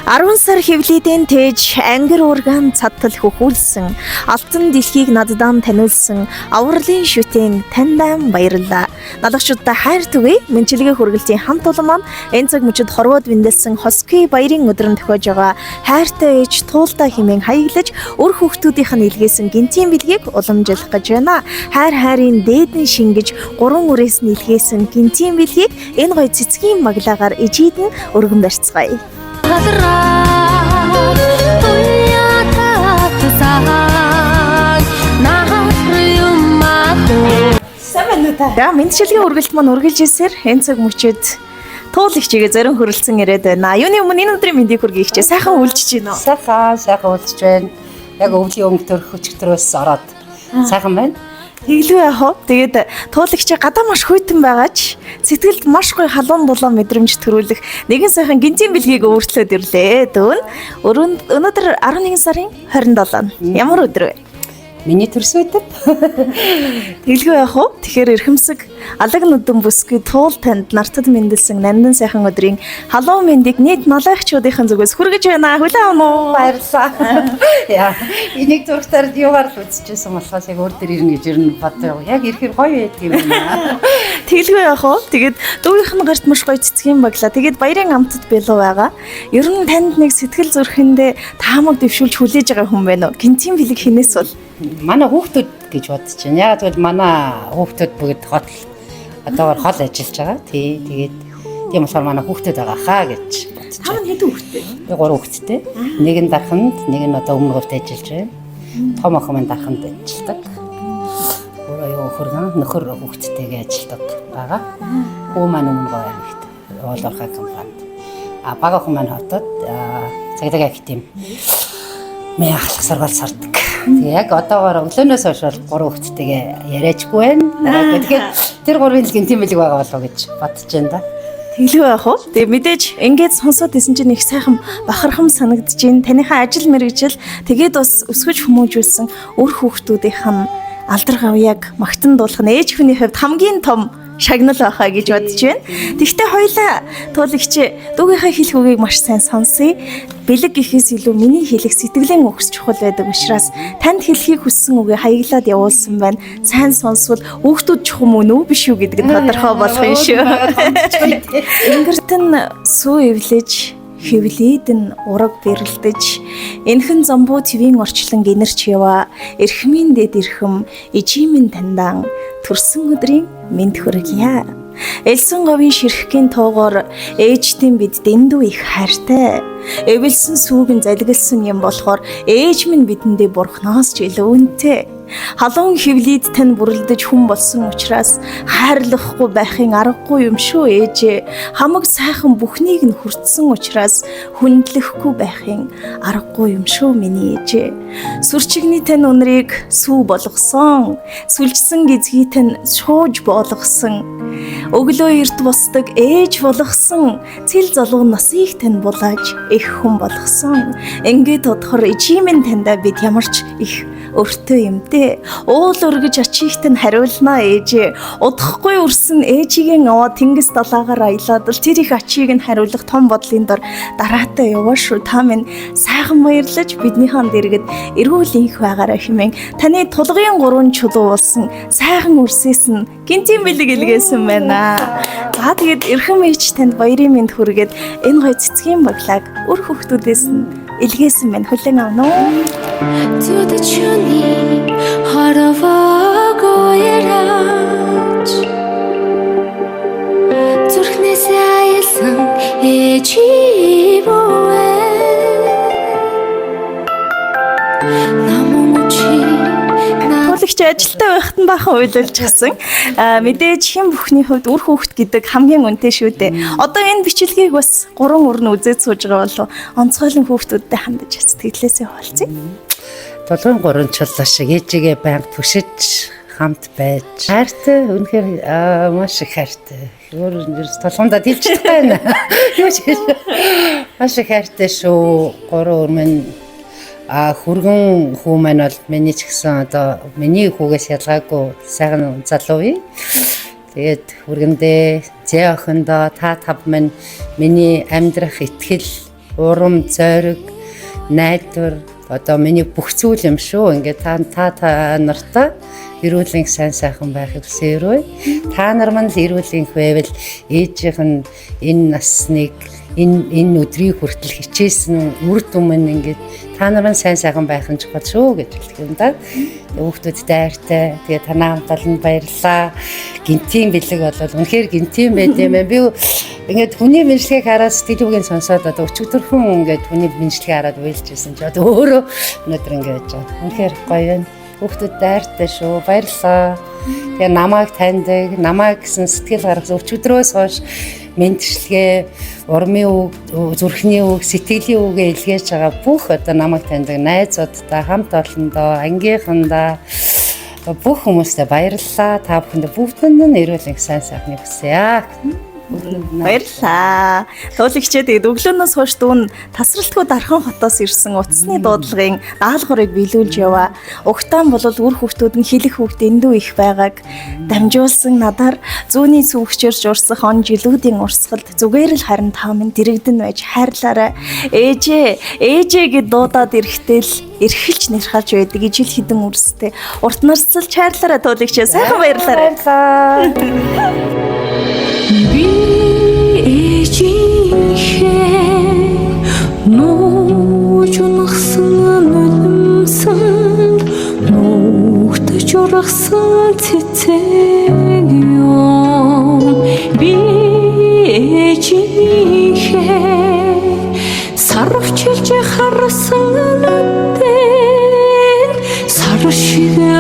10 сар хэвлийдэн тээж ангир уургаан цадтал хөхүүлсэн алтан дэлхийг наддан таниулсан авралын шүтэн таньдан баярлалаа. Налагчдаа хайр түгэе. Мэнчилгээ хүргэлтийн хамт олон маань энэ цаг мөчид хорвоод биндэлсэн Хоский баярын өдрөнд тохиож байгаа хайртай ээж туулдаа хэмээн хаяглаж өр хүүхдүүдийнх нь илгээсэн гинтийн бэлгийг уламжлах гэж байна. Хайрын дээдэн шингэж 3 үрээс нь илгээсэн гинтийн бэлгийг энэ гоё цэцгийн маглагаар ижийдэн өргөн барьцгаая. За мэдчилгээ үргэлт маань үргэлж ирсээр энэ цаг мөчид туул их чигээ зарим хөрөлцөн ирээд байна. Юуны өмнө энэ өдрийн мэндийг хүргэе хичээ. Сайхан үлжиж байна уу? Сайхан үлжиж байна. Яг өвлийн өнгөтөр хөчгтрөөс ороод сайхан байна. Тэглүү яах вэ? Тэгээд туулагч гадаа маш хүйтэн байгаач сэтгэлд маш гоё халуун дулаан мэдрэмж төрүүлэх нэгэн сайхан гинтийн бэлгийг өөрчлөөд ирлээ. Өнөөдөр 11 сарын 27. Ямар өдөр вэ? Миний төрс өдөр. Тэглүү яах вэ? Тэгэхээр эрхэмсэг алаг нүдэн бүсгүй туул танд нартад мэндэлсэн нандин сайхан өдрийн халуун мэндийг нийт малайхчуудын зүгээс хүргэж байна. Хүлээн авах уу? Баярлалаа. Яа, энийг зургатаар юугаар л үзчихсэн болохоос яг өөр төр ирнэ гэж бодсон. Яг ирэхээр гоё байдаг юм байна. Тэглгүй яах вэ? Тэгээд дүүгийнх нь гарт маш гоё цэцгийн баглаа. Тэгээд баярын амтд бэлүү байгаа. Ер нь танд нэг сэтгэл зүрхэндээ таамаг дэвшүүлж хүлээж байгаа хүн байна уу? Гинтийн бэлэг хинээс бол манай хүүхдүүд гэж бодож байна. Яг тэгвэл манай хүүхдүүд бүгд одоогор хол ажиллаж байгаа. Тэгээд тийм болохоор манай хүүхдүүд байгаа хаа гэж бодож байна. Та хэд хүүхдтэй? Би 3 хүүхдтэй. Нэг нь дарханд, нэг нь одоо өмнө говьд ажиллаж байна. Том охин маань дарханд ажилладаг. Өөрөө хөргөн нөхөр хүүхдтэйгээ ажилладаг байгаа. Хүү маань өмнө говь аймагт олорхой компанид. Бага охин маань хотод цагдаа академи ахлах сургаал сардаг. Тэгээ яг одоогоор өглөөнөөс хойш 3 хүүхдтэйгээ яриачгүй байна. Тэгэхээр тэр 3-ын л гинтийн бэлэг байгаа болов гэж бодож байна да. Тэглүү яах вэ? Тэгээ мэдээж ингээд сонсоод исэн чинь их сайхан бахархам санагдаж байна. Таныхаа ажил мэргэжил тэгээд бас өсгөж хүмүүжүүлсэн өр хүүхдүүдийнх нь алдар гавьяаг магтан дуулах нь ээж хүний хувьд хамгийн том шагнал байхаа гэж бодож байна. Тэгвэл хоёлаа туулагч дүүгийнхаа хэлэх үгийг маш сайн сонсъё. Бэлэг гэхээс илүү миний хэлэх сэтгэлийн өгс чухал байдаг учраас танд хэлхийг хүссэн үгээ хаяглаад явуулсан байна. Сайн сонсвол хүүхдүүд чухам мөн үү биш үү гэдэг нь тодорхой болох юм шүү. Ингэртэн сүү эвлэж хэвлийд нь ураг бэрэлдэж энхэн зомбуу твийн орчлон гинэрч яваа эрхмийн дэд эрхэм ижимэн тандан төрсөн өдрийн мэд хүргье. Элсэн говийн ширхгийн тоогоор ээжтийн бид дэндүү их хайртай. Эвэлсэн сүүгэн залгилсан юм болохоор ээж минь бидэндээ бурхноос ч илүү үнэтэй. Халуун хэвлийд тань бүрлдэж хүн болсон учраас хайрлахгүй байхын аргагүй юм шүү ээжээ. Хамаг сайхан бүхнийг нь хүртсэн учраас хүндлэхгүй байхын аргагүй юм шүү миний ээжээ. Сүрчигний тань өнрийг сүү болгосон. Сүлжсэн гизгий тань шууж болгосон. Өглөө эрт босдог ээж болгосон. Цэл залуу насыг тань булааж их хүн болгосон. Ингээд бодохоор ижимэн тандаа бид ямарч их өртөө юмтэй. Уул өргөж ачигт нь хариулнаа ээжээ. Удахгүй өрсөн ээжигийн аваа тэнгис далаагаар аялаад л тэр их ачиг нь хариулах том бодлын дор дараатаа яваа шүү. Та минь сайхан баярлаж биднийхэн дэргэд эрүүл инх байгаарай хэмээн таны тулгын 3 чулуу болсон сайхан өрсөөс нь гинтийн бэлэг илгээсэн байна. За тэгээд эрхэм ээж танд баярын мэнд хүргээд энэ гоё цэцгийн баглааг өр хүүхдүүдээс нь илгээсэн байна. Хүлээн авна уу? зүрхнээсээ аялсан ээживөө Туулагч ажилтаа байхад нь баахан уйлуулж гасан. Мэдээж хэн бүхний хувьд үр хүүхэд гэдэг хамгийн үнэтэй шүү дээ. Одоо энэ бичлэгийг бас 3 өрн үзээд сууж байгаа болов онцгойлон хүүхдүүдтэй хандаж сэтгэлээсээ хуваалцъя. Толгойн 3 чулуу шиг ээжигээ байнга түшиж хамт байж хайртай үнэхээр маш их хайртай. Толгондоо дэлж байгаа юм. Юу ч маш их хайртай шүү. 3 өрмөн хүргэн хүү маань бол миний ч гэсэн одоо миний хүүгээс ялгаагүй сайхан залуу бий. Тэгээд хүргэндээ зээ охиндоо та тав минь миний амьдрах итгэл урам, зориг, найдвар одоо миний бүх зүйл юм шүү. Ингээд та нартай эрүүл энх сайн сайхан байхыг хүсээрэй. Та нар мань л эрүүл энх байвал ээжийнх нь энэ насныг энэ өдрийг хүртэл хичээсэн үр дүн нь ингээд та нар мань сайн сайхан байх нь чухал шүү гэж хэлэх юм да. Хүүхдүүд дайртай. Тэгээ танаа хамталанд баярлаа. Гинтийн бэлэг болол үнэхээр гинтийн байд юм байна. Би ингээд хүний мэдлэгийг хараад сэтгэлүүгийн сонсоод одоо өчигдөрхөн ингээд хүний мэдлэгийг хараад уйлжсэн ч одоо өөрөө өнөөдөр ингээд байж байгаа. Үнэхээр гоё байна. Хүүхдүүд дайртай шүү. Баярлаа. Тэгээ намайг таньдаг, намайг гэсэн сэтгэл гаргасан өчигдрөөс хойш мэдчилгээ, урмын үг, зүрхний үг, сэтгэлийн үгээ илгээж байгаа бүх одоо намайг таньдаг найзуудтай, хамт олондоо, ангийнхандаа бүх хүмүүстээ баярлалаа. Та бүхэндээ бүгдэнд нь эрүүл энх сайн сайхныг хүсье. Баярлалаа. Туулагчид тэгээд өглөөнөөс хойш дүүн тасралтгүй Дархан хотоос ирсэн утасны дуудлагын даалгаврыг биелүүлж яваа. Угтаан бол үр хүүхдүүд нь хэлэх хүүхд эндүү их байгааг дамжуулсан надаар зүүнний сүүгчээр журсах он жилүүдийн урсгалд зүгээр л харин та минь дэрэгдэн байж хайрлаарай. Ээжээ гэд дуудаад ирэхтэл эрхэлж нэрхалж байдаг ижил хідэн үрстэй. Урт нарцалж хайрлаарай туулагчид. Сайхан баярлаарай. Би ээжийнхээ нууж унахсан нулимсан нуугтаж ургасан цэцэг юм. Би ээжийнхээ сарвчилж харсан нүдэн сар шиг